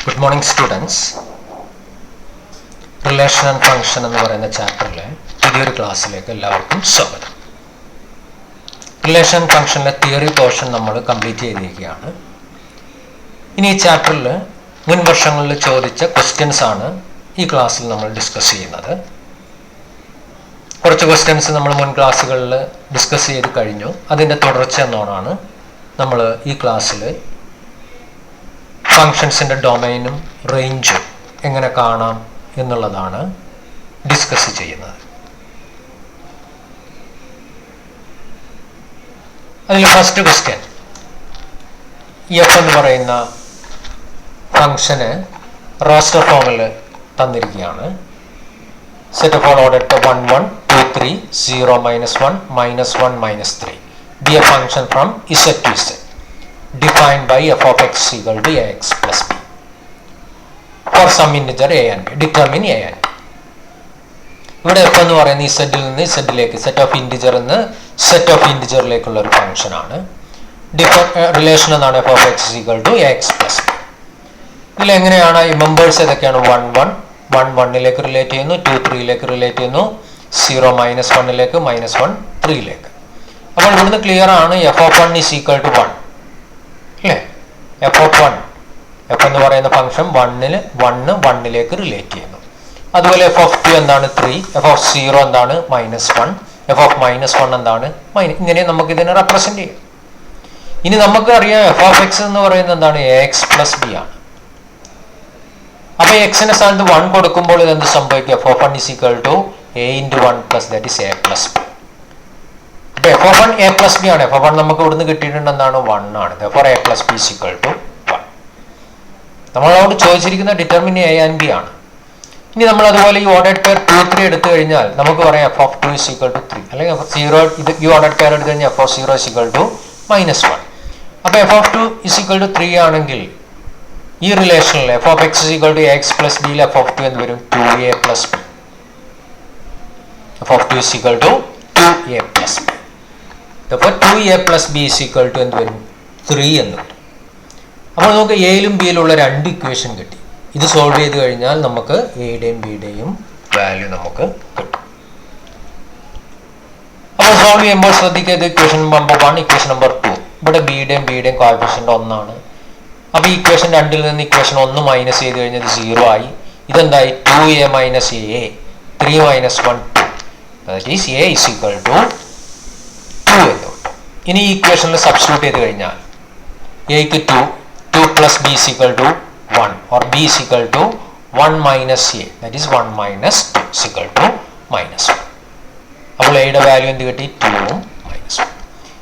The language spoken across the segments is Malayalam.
Good morning students. Relation and function എന്ന് പറയുന്ന ചാപ്റ്ററിലെ പുതിയൊരു ക്ലാസ്സിലേക്ക് എല്ലാവർക്കും സ്വാഗതം. റിലേഷൻ ഫംഗ്ഷനിലെ തിയറി പോർഷൻ നമ്മൾ കംപ്ലീറ്റ് ചെയ്തിരിക്കുകയാണ്. ഇനി ഈ ചാപ്റ്ററിൽ മുൻ വർഷങ്ങളിൽ ചോദിച്ച ക്വസ്റ്റ്യൻസ് ആണ് ഈ ക്ലാസ്സിൽ നമ്മൾ ഡിസ്കസ് ചെയ്യുന്നത്. കുറച്ച് ക്വസ്റ്റ്യൻസ് നമ്മൾ മുൻ ക്ലാസ്സുകളിൽ ഡിസ്കസ് ചെയ്ത് കഴിഞ്ഞു. അതിൻ്റെ തുടർച്ച എന്നോണാണ് നമ്മൾ ഈ ക്ലാസ്സിൽ ഫങ്ഷൻസിൻ്റെ ഡൊമൈനും റേഞ്ചും എങ്ങനെ കാണാം എന്നുള്ളതാണ് ഡിസ്കസ് ചെയ്യുന്നത്. അതിൽ ഫസ്റ്റ് ക്വസ്റ്റ്യൻ, എഫ് എന്ന് പറയുന്ന ഫങ്ഷന് റോസ്റ്റർ ഫോമിൽ തന്നിരിക്കുകയാണ്. Set of all order 1 1 2 3 0 -1 -1 -3 be a function from Z to Z defined by f of x equal to ax plus b for some integer a and b. Determine a and b. ഇവിടെ എഫ് എന്ന് പറയുന്നത് ഇസഡിൽ നിന്ന് ഇസഡിലേക്ക് സെറ്റ് ഓഫ് ഇൻറ്റിജർ എന്ന് സെറ്റ് ഓഫ് ഇൻറ്റിജറിലേക്കുള്ള ഒരു ഫംഗ്ഷൻ ആണ്. റിലേഷൻ എന്നാണ് f of x equal to x plus b. ഇതിലെങ്ങനെയാണ് ഈ മെമ്പേഴ്സ് ഏതൊക്കെയാണ്? 1 1 1 1ലേക്ക് റിലേറ്റ് ചെയ്യുന്നു, 2 3ലേക്ക് റിലേറ്റ് ചെയ്യുന്നു, 0 -1ലേക്ക് -1 3ലേക്ക്. അപ്പോൾ ഇവിടുന്ന് ക്ലിയർ ആണ് f of 1 is equal to 1 അല്ലേ? എഫ് ഓഫ് 1 എഫ് എന്ന് പറയുന്ന ഫംഗ്ഷൻ 1ലേക്ക് റിലേറ്റ് ചെയ്യുന്നു. അതുപോലെ എഫ് ഓഫ് 2 എന്താണ് 3, എഫ് ഓഫ് 0 എന്താണ് -1, എഫ് ഓഫ് -1 എന്താണ് ഇങ്ങനെ നമുക്ക് ഇതിനെ റെപ്രസെന്റ് ചെയ്യാം. ഇനി നമുക്ക് അറിയാം എഫ് ഓഫ് എക്സ് എന്ന് പറയുന്നത് എന്താണ്? എക്സ് പ്ലസ് ബി ആണ്. അപ്പൊ എക്സിന്റെ സ്ഥാനത്ത് 1 കൊടുക്കുമ്പോൾ ഇതെന്ത് സംഭവിക്കും? F of 1 is equal to a into 1 plus that is a plus b. അപ്പൊ F of 1 a plus b ആണ്. എഫ് ഓഫ് 1 നമുക്ക് ഇവിടുന്ന് കിട്ടിയിട്ടുണ്ട് എന്താണ്? 1 ആണ്. therefore a plus b is equal to 1. നമ്മളോട് ചോദിച്ചിരിക്കുന്ന ഡിറ്റർമിൻ a and b ആണ്. ഇനി നമ്മൾ അതുപോലെ ഈ ഓർഡർ പെയർ 2 3 എടുത്തു കഴിഞ്ഞാൽ നമുക്ക് പറയാം F of 2 is equal to 3 അല്ലെങ്കിൽ 0 ഇത് ഈ ഓർഡർ പെയർ എടുത്തു കഴിഞ്ഞാൽ F of 0 is equal to -1. അപ്പൊ F of 2 is equal to 3 ആണെങ്കിൽ ഈ റിലേഷനിൽ F of X is equal to ax plus b F of 2 എന്ന് വരും 2a plus b. f of 2 is equal to 2a plus b. therefore 2a plus b is equal to എന്ത് വരും? 3 എന്ന് വരും. അപ്പോൾ നമുക്ക് എയിലും ബിയിലുള്ള രണ്ട് ഇക്വേഷൻ കിട്ടി. ഇത് സോൾവ് ചെയ്ത് കഴിഞ്ഞാൽ നമുക്ക് എയുടെയും ബിയുടെയും വാല്യൂ നമുക്ക് കിട്ടും. അപ്പോൾ സോൾവ് ചെയ്യുമ്പോൾ ശ്രദ്ധിക്കുക, ഇക്വേഷൻ നമ്പർ 1 ഇക്വേഷൻ നമ്പർ 2. ഇവിടെ ബിയുടെയും കോഎഫിഷ്യന്റ് 1 ആണ്. അപ്പോൾ ഈ ഇക്വേഷൻ 2ൽ നിന്ന് ഇക്വേഷൻ 1 മൈനസ് ചെയ്ത് കഴിഞ്ഞാൽ 0 ആയി. ഇതെന്തായി? 2a minus a 3 -1 2. that is a is equal to 2 എന്ന് കിട്ടും. ഇനി ഈ ഇക്വേഷനിൽ സബ്സ്റ്റിറ്റ്യൂട്ട് ചെയ്ത് കഴിഞ്ഞാൽ എക്ക് 2 plus b is equal to 1 or b is equal to 1 minus a that is 1 minus 2 is equal to -1. അപ്പോൾ എയുടെ വാല്യൂ എന്ത് കിട്ടി? 2 -1.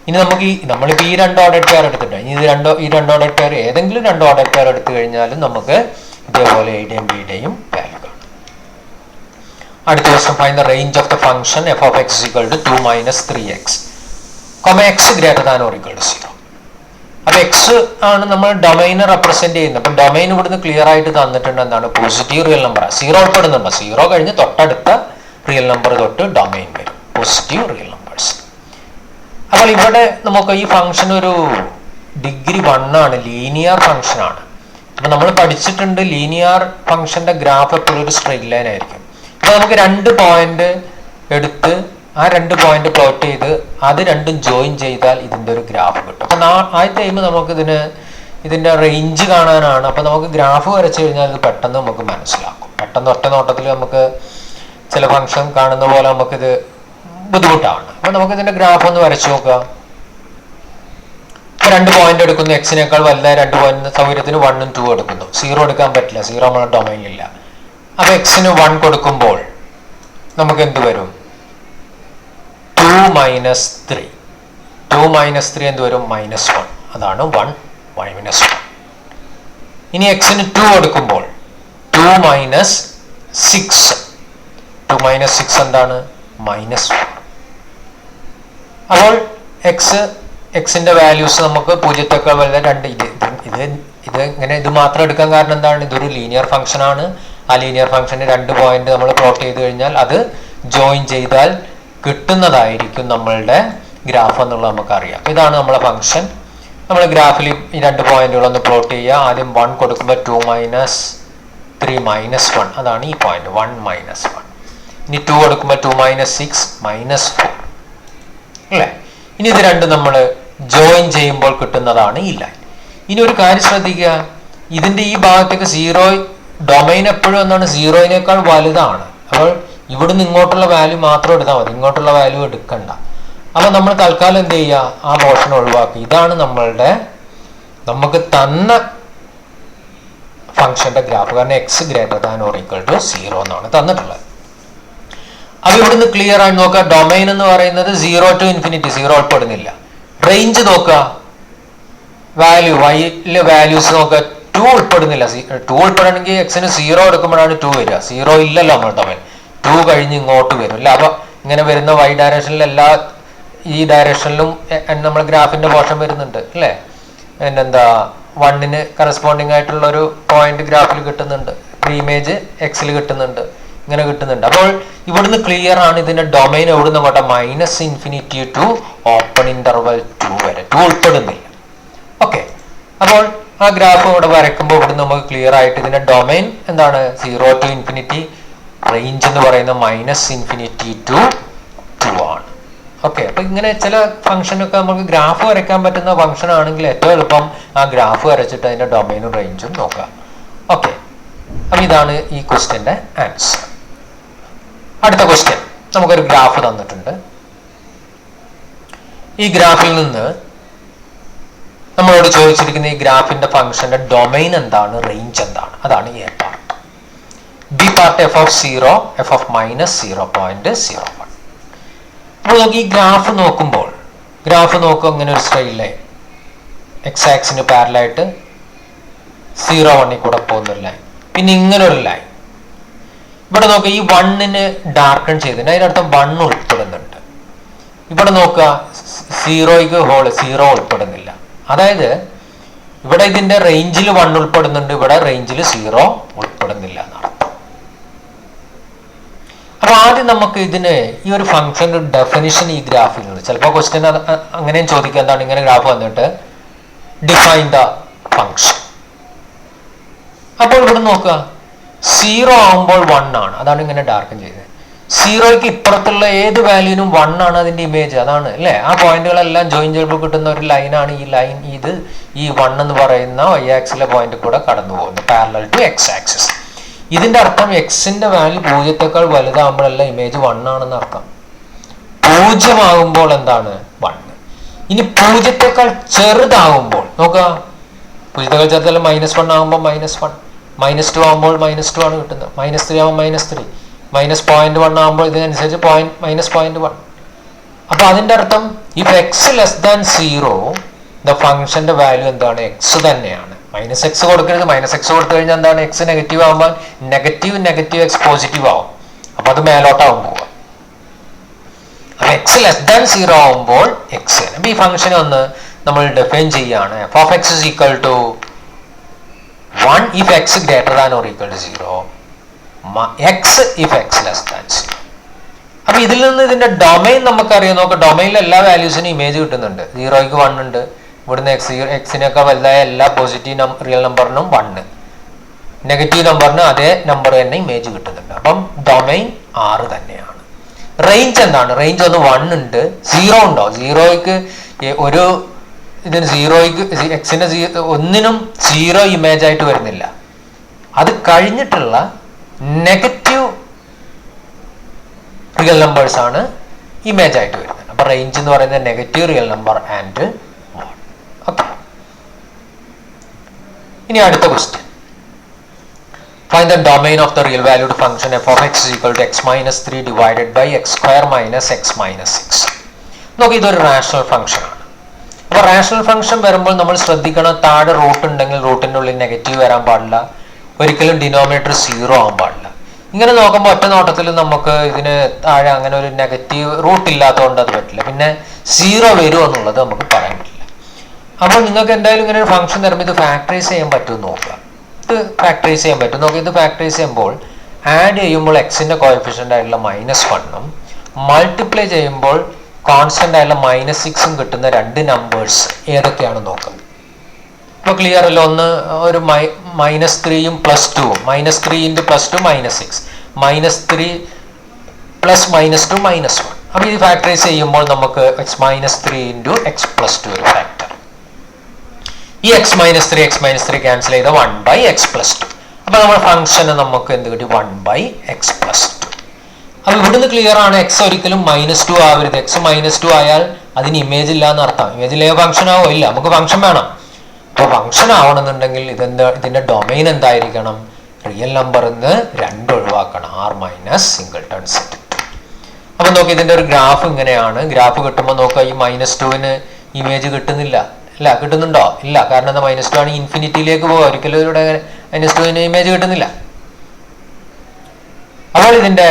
ഇനി നമുക്ക് നമ്മളിപ്പോൾ ഈ രണ്ട് ഓർഡർ പെയർ എടുത്തിട്ട് ഈ രണ്ട് ഓർഡർ പെയർ ഏതെങ്കിലും രണ്ട് ഓർഡർ പെയർ എടുത്തു കഴിഞ്ഞാലും നമുക്ക് ഇതേപോലെ എയുടെയും ബിയുടെയും വാല്യൂ കാണാം. അടുത്ത question, find the range of the function f of x equal to 2 - 3x, x greater than or equal to 0. അപ്പൊ എക്സ് ആണ് നമ്മൾ ഡൊമൈനെ റെപ്രസെന്റ് ചെയ്യുന്നത്. അപ്പൊ ഡൊമൈൻ ഇവിടുന്ന് ക്ലിയർ ആയിട്ട് തന്നിട്ടുണ്ട് എന്താണ്? Positive real number. 0 ഉൾപ്പെടുന്നുണ്ടോ? 0 കഴിഞ്ഞ് തൊട്ടടുത്ത റിയൽ നമ്പർ തൊട്ട് ഡൊമൈൻ വരും, പോസിറ്റീവ് റിയൽ നമ്പേഴ്സ്. അപ്പോൾ ഇവിടെ നമുക്ക് ഈ ഫംഗ്ഷൻ ഒരു ഡിഗ്രി 1 ആണ്, ലീനിയർ ഫംഗ്ഷൻ ആണ്. അപ്പൊ നമ്മൾ പഠിച്ചിട്ടുണ്ട് ലീനിയർ ഫംഗ്ഷന്റെ ഗ്രാഫ് എപ്പോഴും ഒരു സ്ട്രെയിറ്റ് ലൈൻ ആയിരിക്കും. അപ്പൊ നമുക്ക് 2 പോയിന്റ് എടുത്ത് ആ 2 പോയിന്റ് പ്ലോട്ട് ചെയ്ത് അത് രണ്ടും ജോയിൻ ചെയ്താൽ ഇതിന്റെ ഒരു ഗ്രാഫ് കിട്ടും. അപ്പൊ ആദ്യത്തെ ടൈം നമുക്ക് ഇതിന്റെ റേഞ്ച് കാണാനാണ്. അപ്പൊ നമുക്ക് ഗ്രാഫ് വരച്ചു കഴിഞ്ഞാൽ ഇത് പെട്ടെന്ന് നമുക്ക് മനസ്സിലാക്കും. പെട്ടെന്ന് ഒറ്റ നോട്ടത്തിൽ നമുക്ക് ചില ഫംഗ്ഷൻ കാണുന്ന പോലെ നമുക്കിത് ബുദ്ധിമുട്ടാണ്. അപ്പൊ നമുക്ക് ഇതിന്റെ ഗ്രാഫ് ഒന്ന് വരച്ചു നോക്കാം. 2 പോയിന്റ് എടുക്കുന്നു, എക്സിനേക്കാൾ വലുതായ 2 പോയിന്റ് സൗകര്യത്തിന് 1 ഉം 2 എടുക്കുന്നു. 0 എടുക്കാൻ പറ്റില്ല, 0 നമ്മുടെ ഡൊമൈനിലില്ല. അപ്പൊ എക്സിന് 1 കൊടുക്കുമ്പോൾ നമുക്ക് എന്ത് വരും? 2 - 3. 2 - 3 എന്ത് വരും? -1. അതാണ് 1 -1. ഇനി എക്സിന് 2 കൊടുക്കുമ്പോൾ 2 - 6. 2 - 6 എന്താണ്? -1. അപ്പോൾ എക്സിന്റെ വാല്യൂസ് നമുക്ക് 0ത്തേക്കാൾ വലുത് 2. ഇത് മാത്രം എടുക്കാൻ കാരണം എന്താണ്? ഇതൊരു ലീനിയർ ഫംഗ്ഷൻ ആണ്. ആ ലീനിയർ ഫംഗ്ഷന് 2 പോയിന്റ് നമ്മൾ പ്ലോട്ട് ചെയ്ത് കഴിഞ്ഞാൽ അത് ജോയിൻ ചെയ്താൽ കിട്ടുന്നതായിരിക്കും നമ്മളുടെ ഗ്രാഫ് എന്നുള്ളത് നമുക്കറിയാം. ഇതാണ് നമ്മളെ ഫംഗ്ഷൻ. നമ്മൾ ഗ്രാഫിൽ ഈ 2 പോയിന്റുകളൊന്ന് പ്ലോട്ട് ചെയ്യുക. ആദ്യം 1 കൊടുക്കുമ്പോൾ 2 - 3 - 1, അതാണ് ഈ പോയിന്റ് 1 - 1. ഇനി 2 കൊടുക്കുമ്പോൾ 2 - 6 - 4 അല്ലേ. ഇനി ഇത് രണ്ടും നമ്മൾ ജോയിൻ ചെയ്യുമ്പോൾ കിട്ടുന്നതാണ് ഈ ലൈൻ. ഇനി ഒരു കാര്യം ശ്രദ്ധിക്കുക, ഇതിന്റെ ഈ ഭാഗത്തേക്ക് 0 ഡൊമൈൻ എപ്പോഴും എന്താണ് 0-നേക്കാൾ വലുതാണ്. അപ്പോൾ ഇവിടുന്ന് ഇങ്ങോട്ടുള്ള വാല്യൂ മാത്രം എടുത്താൽ മതി, ഇങ്ങോട്ടുള്ള വാല്യൂ എടുക്കണ്ട. അപ്പൊ നമ്മൾ തൽക്കാലം എന്ത് ചെയ്യുക, ആ പോർഷൻ ഒഴിവാക്കി. ഇതാണ് നമുക്ക് തന്ന ഫംഗ്ഷന്റെ ഗ്രാഫ്. കാരണം x ≥ 0 എന്നാണ് തന്നിട്ടുള്ളത്. അപ്പൊ ഇവിടുന്ന് ക്ലിയർ ആയി നോക്കുക, ഡൊമൈൻ എന്ന് പറയുന്നത് 0 to ∞, 0 ഉൾപ്പെടുന്നില്ല. റേഞ്ച് നോക്കുക, വൈയിലെ വാല്യൂസ് നോക്കുക, 2 ഉൾപ്പെടുന്നില്ല. 2 ഉൾപ്പെടണമെങ്കിൽ എക്സിന് 0 എടുക്കുമ്പോഴാണ് 2 വരിക. 0 ഇല്ലല്ലോ നമ്മൾ ഡൊമൈൻ. 2 കഴിഞ്ഞ് ഇങ്ങോട്ട് വരും അല്ല. അപ്പൊ ഇങ്ങനെ വരുന്ന y ഡയറക്ഷനിൽ ഈ ഡയറക്ഷനിലും നമ്മൾ ഗ്രാഫിന്റെ പോർഷൻ വരുന്നുണ്ട് അല്ലേ. പിന്നെന്താ 1-ന് കറസ്പോണ്ടിങ് ആയിട്ടുള്ള ഒരു പോയിന്റ് ഗ്രാഫിൽ കിട്ടുന്നുണ്ട്, ഇമേജ് എക്സിൽ കിട്ടുന്നുണ്ട്, ഇങ്ങനെ കിട്ടുന്നുണ്ട്. അപ്പോൾ ഇവിടുന്ന് ക്ലിയർ ആണ് ഇതിന്റെ ഡൊമൈൻ എവിടുന്ന് അങ്ങോട്ടെ -∞ ടു ഓപ്പൺ ഇന്റർവൽ 2 വരെ. 2 ഉൾപ്പെടുന്നില്ല. ഓക്കെ, അപ്പോൾ ആ ഗ്രാഫ് ഇവിടെ വരയ്ക്കുമ്പോൾ ഇവിടുന്ന് നമുക്ക് ക്ലിയർ ആയിട്ട് ഇതിന്റെ ഡൊമൈൻ എന്താണ് 0 to ∞, റേഞ്ച് എന്ന് പറയുന്നത് -∞ ടു 2 ആണ്. ഓക്കെ, അപ്പൊ ഇങ്ങനെ ചില ഫംഗ്ഷനൊക്കെ നമുക്ക് ഗ്രാഫ് വരയ്ക്കാൻ പറ്റുന്ന ഫംഗ്ഷൻ ആണെങ്കിൽ ഏറ്റവും എളുപ്പം ആ ഗ്രാഫ് വരച്ചിട്ട് അതിന്റെ ഡൊമൈനും റേഞ്ചും നോക്കാം. ഓക്കെ, അപ്പൊ ഇതാണ് ഈ ക്വസ്റ്റ്യന്റെ ആൻസർ. അടുത്ത ക്വസ്റ്റ്യൻ, നമുക്കൊരു ഗ്രാഫ് തന്നിട്ടുണ്ട്. ഈ ഗ്രാഫിൽ നിന്ന് നമ്മളോട് ചോദിച്ചിരിക്കുന്ന ഈ ഗ്രാഫിന്റെ ഫംഗ്ഷന്റെ ഡൊമൈൻ എന്താണ്, റേഞ്ച് എന്താണ്, അതാണ് A part. B part f(0), f (-0.01). അപ്പോൾ നമുക്ക് ഈ ഗ്രാഫ് നോക്കുമ്പോൾ ഇങ്ങനെ ഒരു സ്ട്രെയിറ്റ് ലൈൻ എക്സ് ആക്സിന് പാരലായിട്ട് 0, 1 കൂടെ പോകുന്നൊരു ലൈൻ, പിന്നെ ഇങ്ങനെ ഒരു ലൈൻ. ഇവിടെ നോക്കുക, ഈ 1-ന് ഡാർക്കൺ ചെയ്തിട്ടുണ്ട്, അതിനർത്ഥം 1 ഉൾപ്പെടുന്നുണ്ട്. ഇവിടെ നോക്കുക, 0 ഉൾപ്പെടുന്നില്ല. അതായത് ഇവിടെ ഇതിന്റെ റേഞ്ചിൽ 1 ഉൾപ്പെടുന്നുണ്ട്, ഇവിടെ റേഞ്ചിൽ 0 ഉൾപ്പെടുന്നില്ല എന്നർത്ഥം. അപ്പൊ ആദ്യം നമുക്ക് ഇതിന് ഈ ഒരു ഫംഗ്ഷന്റെ ഡെഫിനിഷൻ ഈ ഗ്രാഫിൽ നിന്ന്, ചിലപ്പോൾ ക്വസ്റ്റ്യൻ അങ്ങനെയും ചോദിക്കുക, എന്താണ് ഇങ്ങനെ ഗ്രാഫ് വന്നിട്ട് ഡിഫൈൻ ദ ഫംഗ്ഷൻ. അപ്പോൾ ഇവിടെ നോക്കുക, 0 ആകുമ്പോൾ 1 ആണ്, അതാണ് ഇങ്ങനെ ഡാർക്കൻ ചെയ്തത്. 0ക്ക് ഇപ്പുറത്തുള്ള ഏത് വാല്യൂനും 1 ആണ് അതിന്റെ ഇമേജ്, അതാണ് അല്ലേ. ആ പോയിന്റുകളെല്ലാം ജോയിൻ ചെയ്യുമ്പോൾ കിട്ടുന്ന ഒരു ലൈനാണ് ഈ ലൈൻ. ഈ 1 എന്ന് പറയുന്ന y ആക്സിലെ പോയിന്റ് കൂടെ കടന്നു പോകുന്നു, പാരലൽ ടു x ആക്സിസ്. ഇതിന്റെ അർത്ഥം എക്സിന്റെ വാല്യൂ 0-ത്തേക്കാൾ വലുതാകുമ്പോഴല്ല ഇമേജ് 1 ആണെന്ന് അർത്ഥം. 0 ആകുമ്പോൾ എന്താണ് 1. ഇനി 0-ത്തേക്കാൾ ചെറുതാകുമ്പോൾ നോക്കുക, 0-ത്തേക്കാൾ ചെറുതല്ല, -1 ആകുമ്പോൾ -1, -2 ആകുമ്പോൾ -2 ആണ് കിട്ടുന്നത്, -3 ആകുമ്പോൾ -3, -0.1 ആകുമ്പോൾ ഇതിനനുസരിച്ച് -0.1. അപ്പൊ അതിന്റെ അർത്ഥം ഇഫ് x<0 ദ ഫംഗ്ഷന്റെ വാല്യൂ എന്താണ്, x തന്നെയാണ്. -x കൊടുക്കരുത്, -x കൊടുത്തു കഴിഞ്ഞാൽ എന്താണ്, x നെഗറ്റീവ് ആകുമ്പോൾ നെഗറ്റീവ് x പോസിറ്റീവ് ആവും. അപ്പൊ അത് മേലോട്ടാവും പോവുക. അപ്പൊ x<0 ആവുമ്പോൾ x. അപ്പൊ ഈ ഫംഗ്ഷനെ ഒന്ന് നമ്മൾ ഡിഫൈൻ ചെയ്യാണ്. f(x) = 1 if x greater than or equal to 0, x if x less than 0. അപ്പൊ ഇതിൽ നിന്ന് ഇതിന്റെ ഡൊമൈൻ നമുക്കറിയാം. നോക്കുക, ഡൊമൈനിൽ എല്ലാ വാല്യൂസിനും ഇമേജ് കിട്ടുന്നുണ്ട്. 0ക്ക് 1 ഉണ്ട്, ഇവിടുന്ന് എക്സിനൊക്കെ വലുതായ എല്ലാ പോസിറ്റീവ് റിയൽ നമ്പറിനും 1, നെഗറ്റീവ് നമ്പറിന് അതേ നമ്പർ തന്നെ ഇമേജ് കിട്ടുന്നുണ്ട്. അപ്പം ഡൊമൈൻ 6 തന്നെയാണ്. റേഞ്ച് എന്താണ്, റേഞ്ച് ഒന്ന് 1 ഉണ്ട്, 0 ഉണ്ടോ, 0ക്ക് ഒരു ഇതിന് 0ക്ക് എക്സിന് 1-നും 0 ഇമേജ് ആയിട്ട് വരുന്നില്ല. അത് കഴിഞ്ഞിട്ടുള്ള നെഗറ്റീവ് റിയൽ നമ്പേഴ്സ് ആണ് ഇമേജ് ആയിട്ട് വരുന്നത്. അപ്പൊ റേഞ്ച് എന്ന് പറയുന്നത് negative real number and 1. Okay, ഇനി അടുത്ത question, find the domain of the real valued function f(x) = x - 3 divided by x² - x - 6. നോക്കി, ഇതൊരു റാഷണൽ ഫംഗ്ഷൻ ആണ്. അപ്പൊ റാഷണൽ ഫംഗ്ഷൻ വരുമ്പോൾ നമ്മൾ ശ്രദ്ധിക്കണം, താഴെ റൂട്ട് ഉണ്ടെങ്കിൽ റൂട്ടിന്റെ ഉള്ളിൽ നെഗറ്റീവ് വരാൻ പാടില്ല, ഒരിക്കലും ഡിനോമിനേറ്റർ 0 ആവാൻ പാടില്ല. ഇങ്ങനെ നോക്കുമ്പോൾ ഒറ്റ നോട്ടത്തിൽ നമുക്ക് ഇതിന് താഴെ അങ്ങനെ ഒരു നെഗറ്റീവ് റൂട്ട് ഇല്ലാത്തതുകൊണ്ട് അത് പറ്റില്ല. പിന്നെ 0 വരുമോ എന്നുള്ളത് നമുക്ക് പറയാൻ പറ്റില്ല. അപ്പോൾ നിങ്ങൾക്ക് എന്തായാലും ഇങ്ങനെ ഒരു ഫംഗ്ഷൻ തരുമ്പോൾ ഇത് ഫാക്ടറൈസ് ചെയ്യാൻ പറ്റുമെന്ന് നോക്കുക. ഇത് ഫാക്ടറൈസ് ചെയ്യാൻ പറ്റും. നോക്കി, ഇത് ഫാക്ടറൈസ് ചെയ്യുമ്പോൾ ആഡ് ചെയ്യുമ്പോൾ എക്സിന്റെ കോഎഫിഷ്യന്റ് ആയിട്ടുള്ള -1ഉം മൾട്ടിപ്ലൈ ചെയ്യുമ്പോൾ കോൺസ്റ്റന്റ് ആയിട്ടുള്ള -6ഉം കിട്ടുന്ന 2 നമ്പേഴ്സ് ഏതൊക്കെയാണ് നോക്കുക. ഇപ്പോൾ ക്ലിയർ അല്ല. ഒന്ന് ഒരു -3യും +2, -3 × +2 -6, -3 + -2 -1. അപ്പോൾ ഇത് ഫാക്ടറൈസ് ചെയ്യുമ്പോൾ നമുക്ക് x - 3 × x + 2 ഒരു ഫാക്ടർ. ഈ x - 3 ക്യാൻസൽ ചെയ്ത 1/x + 2. അപ്പോൾ നമ്മുടെ ഫംഗ്ഷന് നമുക്ക് എന്ത് കിട്ടി? 1/x + 2. അപ്പോൾ ഇവിടുന്ന് ക്ലിയർ ആണ്, എക്സ് ഒരിക്കലും -2 ആവരുത്. x -2 ആയാൽ അതിന് ഇമേജ് ഇല്ല എന്നർത്ഥം. ഇമേജ് ഇല്ലേ ഫംഗ്ഷൻ ആവോ? ഇല്ല, നമുക്ക് ഫംഗ്ഷൻ വേണം. അപ്പോൾ ഫംഗ്ഷൻ ആവണമെന്നുണ്ടെങ്കിൽ ഇതിന്റെ ഡൊമൈൻ എന്തായിരിക്കണം? റിയൽ നമ്പറിൽ നിന്ന് 2 ഒഴിവാക്കണം, R- സിംഗിൾട്ടൺ സെറ്റ്. അപ്പം നോക്കി, ഇതിന്റെ ഒരു ഗ്രാഫ് ഇങ്ങനെയാണ്. ഗ്രാഫ് കിട്ടുമ്പോൾ നോക്കുക, ഈ -2ന് ഇമേജ് കിട്ടുന്നില്ല. ഇല്ല, കിട്ടുന്നുണ്ടോ? ഇല്ല. കാരണം എന്താ? -2 ആണ് ഇൻഫിനിറ്റിയിലേക്ക് പോകുക. ഒരിക്കലും ഇവിടെ -2ന് ഇമേജ് കിട്ടുന്നില്ല. അപ്പോൾ ഇതിന്റെ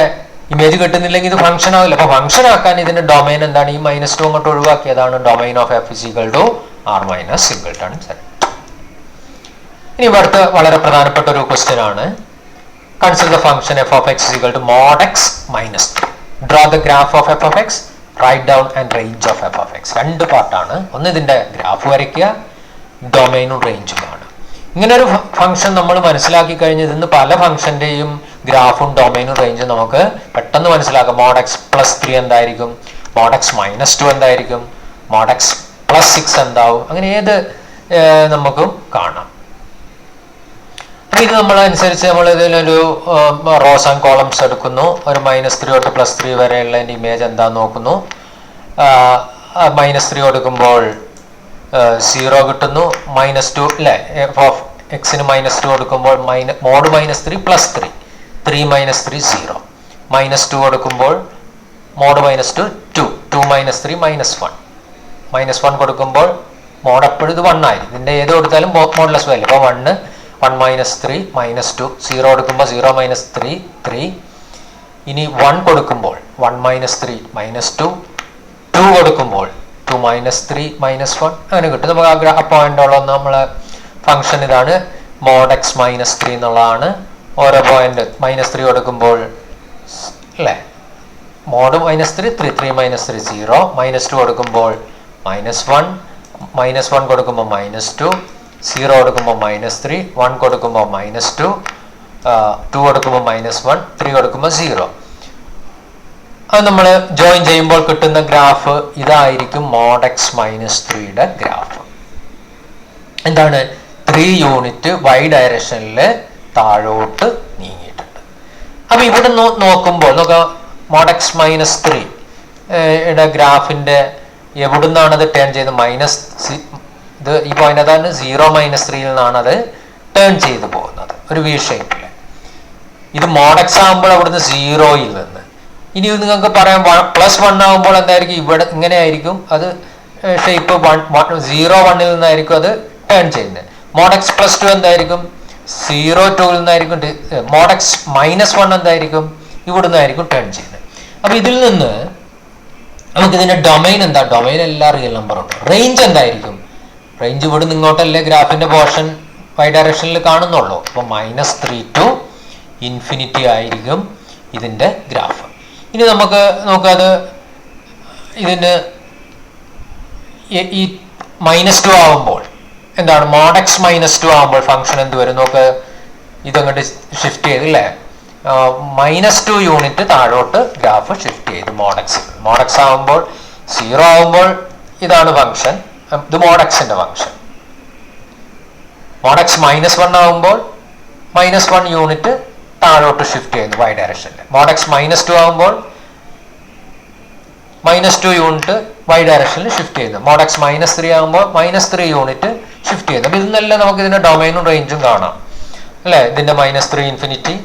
ഇമേജ് കിട്ടുന്നില്ലെങ്കിൽ ഇത് ഫംഗ്ഷൻ ആവില്ല. അപ്പൊ ഫംഗ്ഷൻ ആക്കാൻ ഇതിന്റെ ഡൊമൈൻ എന്താണ്? ഈ -2 അങ്ങോട്ട് ഒഴിവാക്കിയതാണ് domain of f = R- singleton set. ഇനി അടുത്ത വളരെ പ്രധാനപ്പെട്ട ഒരു ക്വസ്റ്റ്യൻ ആണ്. Consider the function f of x = mod x - 3. Draw the graph of f of x, write down and range of f of x. രണ്ട് പാർട്ടാണ്. ഒന്ന് ഇതിന്റെ ഗ്രാഫ് വരയ്ക്കുക, ഡൊമൈനും റേഞ്ചും ആണ്. ഇങ്ങനെ ഒരു ഫംഗ്ഷൻ നമ്മൾ മനസ്സിലാക്കി കഴിഞ്ഞ് ഇതിന്ന് പല ഫംഗ്ഷന്റെയും ഗ്രാഫും ഡൊമൈനും റേഞ്ചും നമുക്ക് പെട്ടെന്ന് മനസ്സിലാക്കാം. mod x + 3 എന്തായിരിക്കും? mod x - 2 എന്തായിരിക്കും? mod x + 6 എന്താവും? അങ്ങനെ ഏത് നമുക്കും കാണാം. ഇത് നമ്മളനുസരിച്ച് നമ്മൾ ഇതിലൊരു റോസ് ആൻഡ് കോളംസ് എടുക്കുന്നു. ഒരു -3 തൊട്ട് +3 വരെയുള്ള ഇമേജ് എന്താന്ന് നോക്കുന്നു. -3 കൊടുക്കുമ്പോൾ 0 കിട്ടുന്നു. -2 അല്ലേ? f of x-ന് -2 കൊടുക്കുമ്പോൾ mod -3 + 3, 3 - 3 0. -2 കൊടുക്കുമ്പോൾ mod -2 2, 2 - 3 -1. -1 കൊടുക്കുമ്പോൾ മോഡ് എപ്പോഴും ഇത് 1 ആയിരിക്കും. ഇതിന്റെ ഏത് കൊടുത്താലും മോഡ്ലെസ് വാല്യൂ. അപ്പോൾ 1 -3 -2. 0 കൊടുക്കുമ്പോൾ 0 - 3 3. ഇനി 1 കൊടുക്കുമ്പോൾ 1 - 3 -2. 2 കൊടുക്കുമ്പോൾ 2 - 3 -1. അങ്ങനെ കിട്ടും. നമുക്ക് ആ പോയിന്റുള്ള നമ്മളെ ഫംഗ്ഷൻ ഇതാണ്. mod x - 3 എന്നുള്ളതാണ് ഓരോ പോയിന്റ്. -3 കൊടുക്കുമ്പോൾ അല്ലേ? mod -3 3, 3 - 3 0. -2 കൊടുക്കുമ്പോൾ -1, -1 കൊടുക്കുമ്പോൾ -2, 0 കൊടുക്കുമ്പോൾ -3, 1 കൊടുക്കുമ്പോൾ -2, 2 കൊടുക്കുമ്പോൾ -1, 3 കൊടുക്കുമ്പോൾ 0. അത് നമ്മൾ ജോയിൻ ചെയ്യുമ്പോൾ കിട്ടുന്ന ഗ്രാഫ് ഇതായിരിക്കും. mod x - 3യുടെ ഗ്രാഫ് എന്താണ്? 3 യൂണിറ്റ് y ഡയറക്ഷനിൽ താഴോട്ട് നീങ്ങിയിട്ടുണ്ട്. അപ്പൊ ഇവിടെ നോക്കുമ്പോൾ നോക്കാം, mod x - 3 യുടെ ഗ്രാഫിന്റെ എവിടുന്നാണ് അത് ടേൺ ചെയ്ത് ഇത് ഈ പോയിന്റ് അതാണ് 0 - 3 നിന്നാണ് അത് ടേൺ ചെയ്ത് പോകുന്നത് ഒരു വി ഷേപ്പില്. ഇത് mod x ആകുമ്പോൾ അവിടുന്ന് 0യിൽ നിന്ന്. ഇനി നിങ്ങൾക്ക് പറയാം +1 ആകുമ്പോൾ എന്തായിരിക്കും? ഇവിടെ ഇങ്ങനെ ആയിരിക്കും അത് ഷേപ്പ്. 0 1ൽ നിന്നായിരിക്കും അത് ടേൺ ചെയ്യുന്നത്. mod x + 2 എന്തായിരിക്കും? 0 2ൽ നിന്നായിരിക്കും. mod x - 1 എന്തായിരിക്കും? ഇവിടുന്ന് ആയിരിക്കും ടേൺ ചെയ്യുന്നത്. അപ്പൊ ഇതിൽ നിന്ന് നമുക്ക് ഇതിന്റെ ഡൊമൈൻ എന്താ? ഡൊമൈൻ എല്ലാ റിയൽ നമ്പറും ഉണ്ട്. റേഞ്ച് എന്തായിരിക്കും? റേഞ്ച് ഇവിടെ നിങ്ങോട്ടല്ലേ ഗ്രാഫിന്റെ പോർഷൻ y ഡയറക്ഷനിൽ കാണുന്നുള്ളൂ. അപ്പൊ -3 to ∞ ആയിരിക്കും ഇതിന്റെ ഗ്രാഫ്. ഇനി നമുക്ക് നോക്കാതെ ഇതിന് ഈ -2 ആവുമ്പോൾ എന്താണ്? mod x - 2 ആവുമ്പോൾ ഫംഗ്ഷൻ എന്ത് വരും? നോക്ക്, ഇതങ്ങോട്ട് ഷിഫ്റ്റ് ചെയ്ത് അല്ലേ? -2 യൂണിറ്റ് താഴോട്ട് ഗ്രാഫ് ഷിഫ്റ്റ് ചെയ്ത് mod x ആവുമ്പോൾ 0 ആവുമ്പോൾ ഇതാണ് ഫംഗ്ഷൻ. ഇത് mod x-ന്റെ ഫംഗ്ഷൻ. mod x - 1 ആവുമ്പോൾ -1 യൂണിറ്റ് താഴോട്ട് ഷിഫ്റ്റ് ചെയ്യുന്നു y ഡയറക്ഷനിൽ. mod x - 2 ആവുമ്പോൾ -2 യൂണിറ്റ് y ഡയറക്ഷനിൽ ഷിഫ്റ്റ് ചെയ്യുന്നു. mod x - 3 ആകുമ്പോൾ -3 യൂണിറ്റ് ഷിഫ്റ്റ് ചെയ്യുന്നു. അപ്പൊ ഇതെല്ലാം നമുക്ക് ഇതിന്റെ ഡൊമൈനും റേഞ്ചും കാണാം അല്ലെ? ഇതിന്റെ -3 ഇൻഫിനിറ്റി.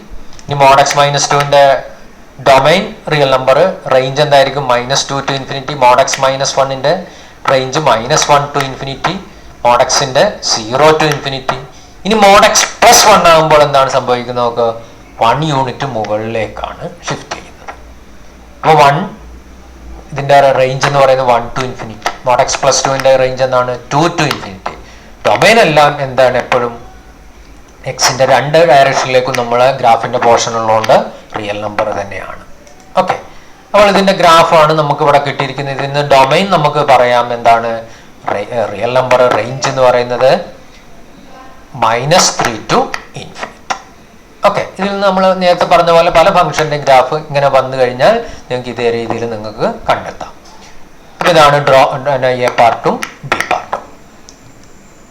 ഇനി mod x - 2ന്റെ ഡൊമൈൻ റിയൽ നമ്പർ, റേഞ്ച് എന്തായിരിക്കും? -2 to ∞. mod x - 1ന്റെ റേഞ്ച് -1 to ∞. mod x-ന്റെ 0 to ∞. ഇനി mod x + 1 ആകുമ്പോൾ എന്താണ് സംഭവിക്കുന്നത്? നമുക്ക് 1 യൂണിറ്റ് മുകളിലേക്കാണ് ഷിഫ്റ്റ് ചെയ്യുന്നത്. അപ്പോൾ 1 ഇതിന്റെ റേഞ്ച് എന്ന് പറയുന്നത് 1 to ∞. mod x + 2ന്റെ റേഞ്ച് എന്താണ്? 2 to ∞. ഡൊമൈൻ എല്ലാം എന്താണ്? എപ്പോഴും എക്സിന്റെ 2 ഡയറക്ഷനിലേക്കും നമ്മളെ ഗ്രാഫിന്റെ പോർഷൻ ഉള്ളതുകൊണ്ട് റിയൽ നമ്പർ തന്നെയാണ്. ഓക്കെ, അപ്പോൾ ഇതിന്റെ ഗ്രാഫാണ് നമുക്ക് ഇവിടെ കിട്ടിയിരിക്കുന്നത്. ഇതിന് ഡൊമൈൻ നമുക്ക് പറയാം എന്താണ്? Real number. റേഞ്ച് എന്ന് പറയുന്നത് -3 to infinity. ഓക്കെ, ഇതിൽ നിന്ന് നമ്മൾ നേരത്തെ പറഞ്ഞ പോലെ പല ഫംഗ്ഷൻ്റെ ഗ്രാഫ് ഇങ്ങനെ വന്നു കഴിഞ്ഞാൽ നിങ്ങൾക്ക് ഇതേ രീതിയിൽ നിങ്ങൾക്ക് കണ്ടെത്താം. അപ്പോൾ ഇതാണ് എ പാർട്ടും ബി പാർട്ടും.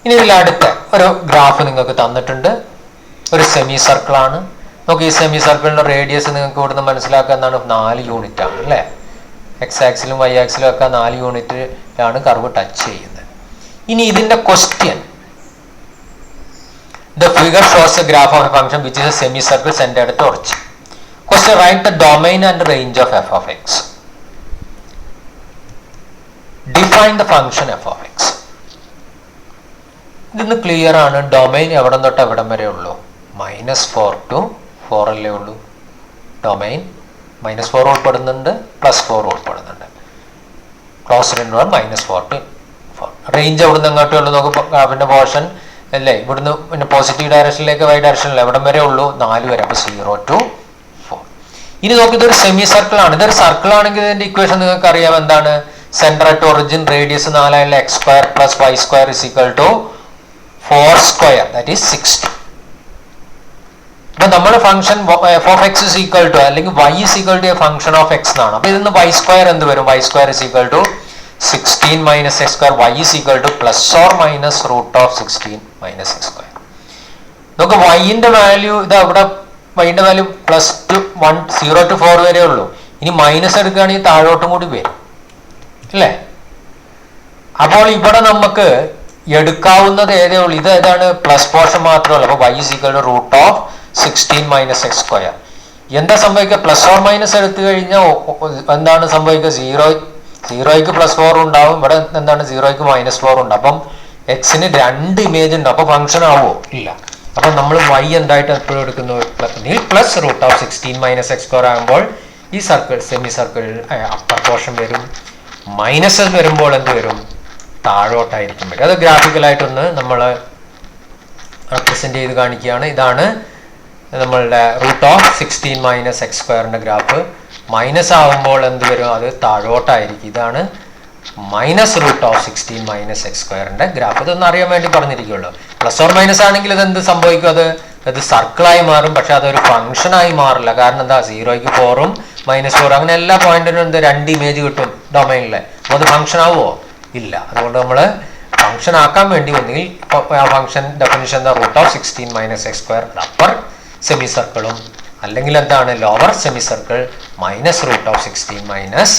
ഇനി ഇതിൽ അടുത്ത ഒരു ഗ്രാഫ് നിങ്ങൾക്ക് തന്നിട്ടുണ്ട്. ഒരു സെമി സർക്കിളാണ്. നമുക്ക് ഈ സെമി സർക്കിളിൻ്റെ റേഡിയസ് നിങ്ങൾക്ക് ഇവിടുന്ന് മനസ്സിലാക്കുക എന്നാണ് 4 യൂണിറ്റ് ആണ് അല്ലേ. എക്സ് ആക്സിലും വൈ ആക്സിലും ഒക്കെ 4 യൂണിറ്റിലാണ് കർവ് ടച്ച് ചെയ്യുന്നത്. ഇനി ഇതിൻ്റെ question, the figure shows a graph of a function which is a semicircle centered at origin. Question: write the domain and range of f of x. Define the function f of x. ഇതിന്ന് ക്ലിയർ ആണ്. ഡൊമൈൻ എവിടെ തൊട്ട് എവിടം വരെ ഉള്ളൂ? -4 to 4 അല്ലേ ഉള്ളൂ. ഡൊമൈൻ -4 ഉൾപ്പെടുന്നുണ്ട്, +4 ഉൾപ്പെടുന്നുണ്ട്. Closed interval -4 to 4. റേഞ്ച് എവിടുന്ന് എങ്ങോട്ടേ ഉള്ളൂ? നമുക്ക് ഗ്രാഫിന്റെ പോർഷൻ അല്ലേ, ഇവിടുന്ന് പിന്നെ പോസിറ്റീവ് ഡയറക്ഷനിലേക്ക് വൈ ഡയറക്ഷനിൽ എവിടം വരെ ഉള്ളൂ? 4 വരെ. അപ്പോൾ 0 to 4. ഇനി നോക്കി, ഇതൊരു സെമി സർക്കിൾ ആണ്. ഇതൊരു സർക്കിൾ ആണെങ്കിൽ ഇതിന്റെ ഇക്വേഷൻ നിങ്ങൾക്ക് അറിയാം എന്താണ്? സെന്റർ അറ്റ് ഒറിജിൻ റേഡിയസ് 4 ആയുള്ള x² + y² = 4², ദാറ്റ് ഈസ് 60. അപ്പൊ നമ്മുടെ ഫംഗ്ഷൻ f of x = അല്ലെങ്കിൽ y = a function of x എന്നാണ്. അപ്പൊ ഇതിന്ന് y² എന്ത് വരും? y² = 16 minus x². y = ±√16 minus x². നമുക്ക് y-ന്റെ വാല്യൂ ഇത് അവിടെ y-ന്റെ വാല്യൂ +0 to 4 വരെ ഉള്ളൂ. ഇനി മൈനസ് എടുക്കുകയാണെങ്കിൽ താഴോട്ടും കൂടി വരും അല്ലേ. അപ്പോൾ ഇവിടെ നമുക്ക് എടുക്കാവുന്നത് ഏതേ ഉള്ളൂ? ഇത് ഏതാണ്? പ്ലസ് പോർഷൻ മാത്രമേ ഉള്ളൂ. അപ്പോൾ y = √16 minus x². എന്താ സംഭവിക്കുക? +or- എടുത്തു കഴിഞ്ഞാൽ എന്താണ് സംഭവിക്കുക? 0ക്ക് +4 ഉണ്ടാവും, ഇവിടെ എന്താണ് 0ക്ക് -4 ഉണ്ട്. അപ്പം എക്സിന് 2 ഇമേജ് ഉണ്ട്. അപ്പോൾ ഫംഗ്ഷൻ ആവോ? ഇല്ല. അപ്പം നമ്മൾ y എന്തായിട്ട് എപ്പോഴും എടുക്കുന്നു? +√16 minus x² ആകുമ്പോൾ ഈ circle semi circle upper portion വരും. മൈനസ് വരുമ്പോൾ എന്ത് വരും? താഴോട്ടായിരിക്കും വരും. അത് ഗ്രാഫിക്കലായിട്ടൊന്ന് നമ്മൾ റെപ്രസെന്റ് ചെയ്ത് കാണിക്കുകയാണ്. ഇതാണ് നമ്മളുടെ √16 minus x² ഗ്രാഫ്. മൈനസ് ആകുമ്പോൾ എന്ത് വരും? അത് താഴോട്ടായിരിക്കും. ഇതാണ് -√16 minus x² ഗ്രാഫ്. ഇതൊന്നും അറിയാൻ വേണ്ടി പറഞ്ഞിരിക്കുള്ളൂ. +or- ആണെങ്കിൽ ഇത് എന്ത് സംഭവിക്കും? അത് സർക്കിളായി മാറും. പക്ഷെ അതൊരു ഫംഗ്ഷനായി മാറില്ല. കാരണം എന്താ? 0ക്ക് 4ഉം -4 അങ്ങനെ എല്ലാ പോയിന്റിനും എന്ത് 2 ഇമേജ് കിട്ടും ഡൊമൈനിലെ. അപ്പോൾ അത് ഫംഗ്ഷൻ ആവുമോ? ഇല്ല. അതുകൊണ്ട് നമ്മൾ ഫംഗ്ഷൻ ആക്കാൻ വേണ്ടി ഒന്നുകിൽ ആ ഫംഗ്ഷൻ ഡെഫിനിഷൻ എന്താ? √16 minus x² അപ്പർ സെമി സർക്കിളും, അല്ലെങ്കിൽ എന്താണ് lower semi circle -√16 minus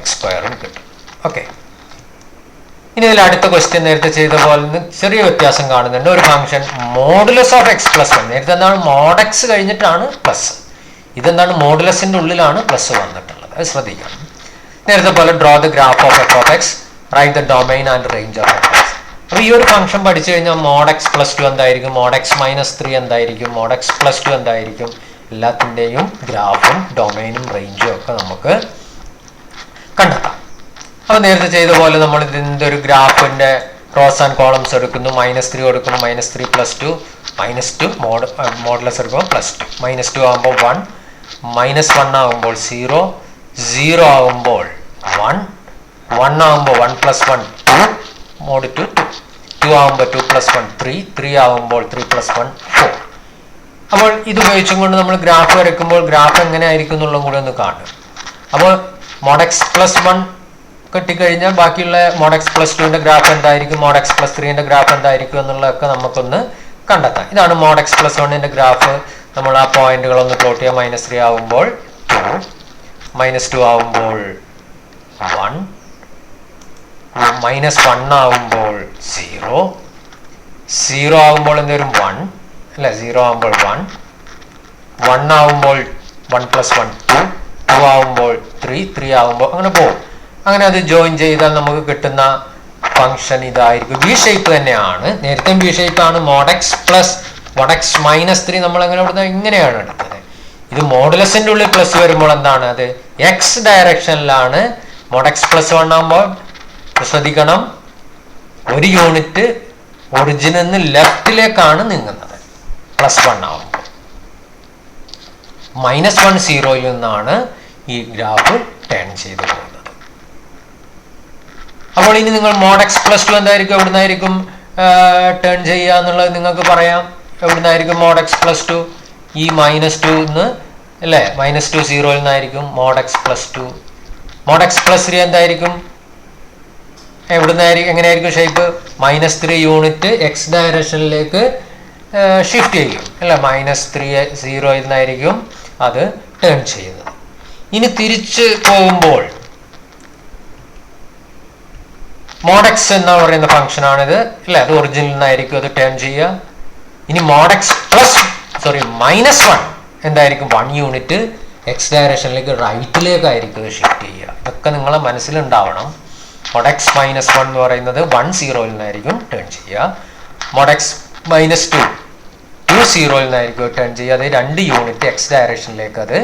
x² കിട്ടും. ഓക്കെ, ഇനി ഇതിൽ അടുത്ത ക്വസ്റ്റ്യൻ നേരത്തെ ചെയ്ത പോലെ ചെറിയ വ്യത്യാസം കാണുന്നുണ്ട്. ഒരു ഫംഗ്ഷൻ മോഡുലസ് ഓഫ് x + 1. നേരത്തെ എന്താണ്? mod x കഴിഞ്ഞിട്ടാണ് പ്ലസ്. ഇതെന്താണ്? മോഡുലസിന്റെ ഉള്ളിലാണ് പ്ലസ് വന്നിട്ടുള്ളത്. അത് ശ്രദ്ധിക്കണം. നേരത്തെ പോലെ draw the graph of f of x, write the domain and range of f. അപ്പോൾ ഈ ഒരു ഫംഗ്ഷൻ പഠിച്ചു കഴിഞ്ഞാൽ mod x + 2 എന്തായിരിക്കും? mod x - 3 എന്തായിരിക്കും? mod x + 2 എന്തായിരിക്കും? എല്ലാത്തിൻ്റെയും ഗ്രാഫും ഡൊമൈനും റേഞ്ചും ഒക്കെ നമുക്ക് കണ്ടെത്താം. അപ്പോൾ നേരത്തെ ചെയ്ത പോലെ നമ്മൾ ഇതിൻ്റെ ഒരു ഗ്രാഫിൻ്റെ റോസ് ആൻഡ് കോളംസ് എടുക്കുന്നു. -3 കൊടുക്കുന്നു. -3 + 2 -2 മോഡുലസ് എടുക്കുമ്പോൾ +2. -2 ആകുമ്പോൾ 1, -1 ആകുമ്പോൾ 0, 0 ആകുമ്പോൾ 1, 1 ആകുമ്പോൾ 1 + 1 2, mod 2 2, 2 ആകുമ്പോൾ 2 + 1 3, 3 ആകുമ്പോൾ 3 + 1 4. അപ്പോൾ ഇത് ഉപയോഗിച്ചും കൊണ്ട് നമ്മൾ ഗ്രാഫ് വരയ്ക്കുമ്പോൾ ഗ്രാഫ് എങ്ങനെ ആയിരിക്കും എന്നുള്ളതും കൂടെ ഒന്ന് കാണും. അപ്പോൾ mod x + 1 കിട്ടിക്കഴിഞ്ഞാൽ ബാക്കിയുള്ള mod x + 2ന്റെ ഗ്രാഫ് എന്തായിരിക്കും? mod x + 3ന്റെ ഗ്രാഫ് എന്തായിരിക്കും എന്നുള്ളതൊക്കെ നമുക്കൊന്ന് കണ്ടെത്താം. ഇതാണ് mod x + 1ന്റെ ഗ്രാഫ്. നമ്മൾ ആ പോയിന്റുകളൊന്ന് പ്ലോട്ട് ചെയ്യാം. -3 ആകുമ്പോൾ 2, -2 ആകുമ്പോൾ 1, -1 ആകുമ്പോൾ 0, 0 ആകുമ്പോൾ എന്തുവരും? 1 അല്ലേ. 0 ആകുമ്പോൾ 1, 1 ആകുമ്പോൾ 1 + 1 2, 2 ആകുമ്പോൾ 3, 3 ആകുമ്പോൾ അങ്ങനെ പോകും. അങ്ങനെ അത് ജോയിൻ ചെയ്താൽ നമുക്ക് കിട്ടുന്ന ഫംഗ്ഷൻ ഇതായിരിക്കും. വി ഷേപ്പ് തന്നെയാണ്. നേരത്തെ വി ഷേപ്പ് ആണ്. mod x - 3 നമ്മൾ അങ്ങനെ ഇവിടുന്ന് ഇങ്ങനെയാണ് എടുത്തത്. ഇത് മോഡുലസിന്റെ ഉള്ളിൽ പ്ലസ് വരുമ്പോൾ എന്താണ്? അത് എക്സ് ഡയറക്ഷനിലാണ്. mod x + 1 ആകുമ്പോൾ ശ്രദ്ധിക്കണം, ഒരു യൂണിറ്റ് ഒറിജിനിൽ നിന്ന് ലെഫ്റ്റിലേക്കാണ് നീങ്ങുന്നത്. +1 ആകുമ്പോൾ -1 0യിൽ നിന്നാണ് ഈ ഗ്രാഫ് ടേൺ ചെയ്ത് പോകുന്നത്. അപ്പോൾ ഇനി നിങ്ങൾ mod x + 2 എന്തായിരിക്കും? എവിടുന്നായിരിക്കും? ടേൺ ചെയ്യുക എന്നുള്ളത് നിങ്ങൾക്ക് പറയാം. എവിടുന്നായിരിക്കും mod x plus 2? ഈ -2 നിന്ന് അല്ലേ, -2 0 നിന്നായിരിക്കും mod x plus 2. mod x plus 3 എന്തായിരിക്കും? എവിടുന്നായിരിക്കും, എങ്ങനെയായിരിക്കും ഷേപ്പ്? -3 യൂണിറ്റ് എക്സ് ഡയറക്ഷനിലേക്ക് ഷിഫ്റ്റ് ചെയ്യും അല്ലേ, -3 0 നിന്നായിരിക്കും അത് ടേൺ ചെയ്യുന്നത്. ഇനി തിരിച്ച് പോകുമ്പോൾ mod x എന്ന് പറയുന്ന ഫംഗ്ഷൻ ആണിത് അല്ലേ, അത് ഒറിജിനിൽ നിന്നായിരിക്കും അത് ടേൺ ചെയ്യുക. ഇനി mod x -1 എന്തായിരിക്കും? 1 യൂണിറ്റ് എക്സ് ഡയറക്ഷനിലേക്ക് റൈറ്റിലേക്കായിരിക്കും അത് ഷിഫ്റ്റ് ചെയ്യുക. ഇതൊക്കെ നിങ്ങളെ മനസ്സിലുണ്ടാവണം. mod x -1 എന്ന് പറയുന്നത് 1 0 നിന്നായിരിക്കും ടേൺ ചെയ്യുക. mod x -2 2 0 നിന്നായിരിക്കും ടേൺ ചെയ്യുക. അത് 2 യൂണിറ്റ് എക്സ് ഡയറക്ഷനിലേക്ക് അത്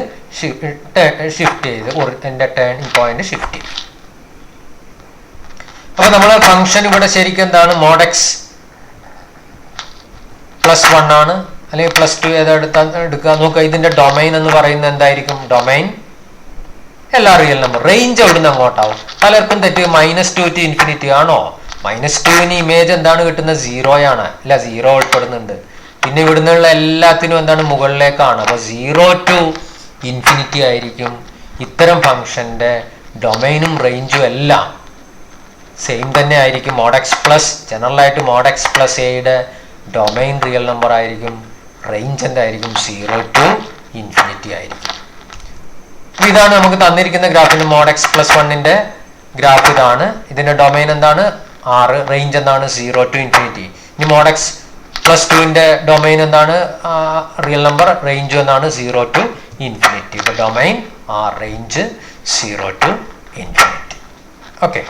ഷിഫ്റ്റ് ചെയ്ത് എൻ്റെ ടേണിംഗ് പോയിന്റ് ഷിഫ്റ്റ് ചെയ്യും. അപ്പൊ നമ്മളെ ഫംഗ്ഷൻ ഇവിടെ ശരിക്കും എന്താണ്? mod x +1 ആണ്, അല്ലെങ്കിൽ +2 ഏതാ എടുക്കുക നോക്കുക. ഇതിന്റെ ഡൊമൈൻ എന്ന് പറയുന്നത് എന്തായിരിക്കും? ഡൊമൈൻ എല്ലാ റിയൽ നമ്പർ. റേഞ്ച് എവിടുന്ന് അങ്ങോട്ടാവും? പലർക്കും തെറ്റ്. -2 to ഇൻഫിനിറ്റി ആണോ? -2 ഇമേജ് എന്താണ് കിട്ടുന്നത്? 0 ആണ് അല്ല, 0 ഉൾപ്പെടുന്നുണ്ട്. പിന്നെ ഇവിടുന്നുള്ള എല്ലാത്തിനും എന്താണ്? മുകളിലേക്കാണ്. അപ്പൊ 0 to ഇൻഫിനിറ്റി ആയിരിക്കും. ഇത്തരം ഫംഗ്ഷന്റെ ഡൊമൈനും റേഞ്ചും എല്ലാം സെയിം തന്നെ ആയിരിക്കും. mod x പ്ലസ് ജനറൽ ആയിട്ട് mod x plus a domain real number ആയിരിക്കും. റേഞ്ച് എന്തായിരിക്കും? 0 to ഇൻഫിനിറ്റി ആയിരിക്കും. ഇതാണ് നമുക്ക് തന്നിരിക്കുന്ന ഗ്രാഫിന്റെ mod x +1 ഗ്രാഫ് ഇതാണ്. ഇതിന്റെ ഡൊമൈൻ എന്താണ്? 6. റേഞ്ച് എന്താണ്? 0 to ഇൻഫിനിറ്റി. ഇനി mod x +2 ഡൊമൈൻ എന്താണ്? Real number. റേഞ്ച് എന്താണ്? 0 to ഇൻഫിനിറ്റി. ഇപ്പൊ domain range 0 to infinity. Okay.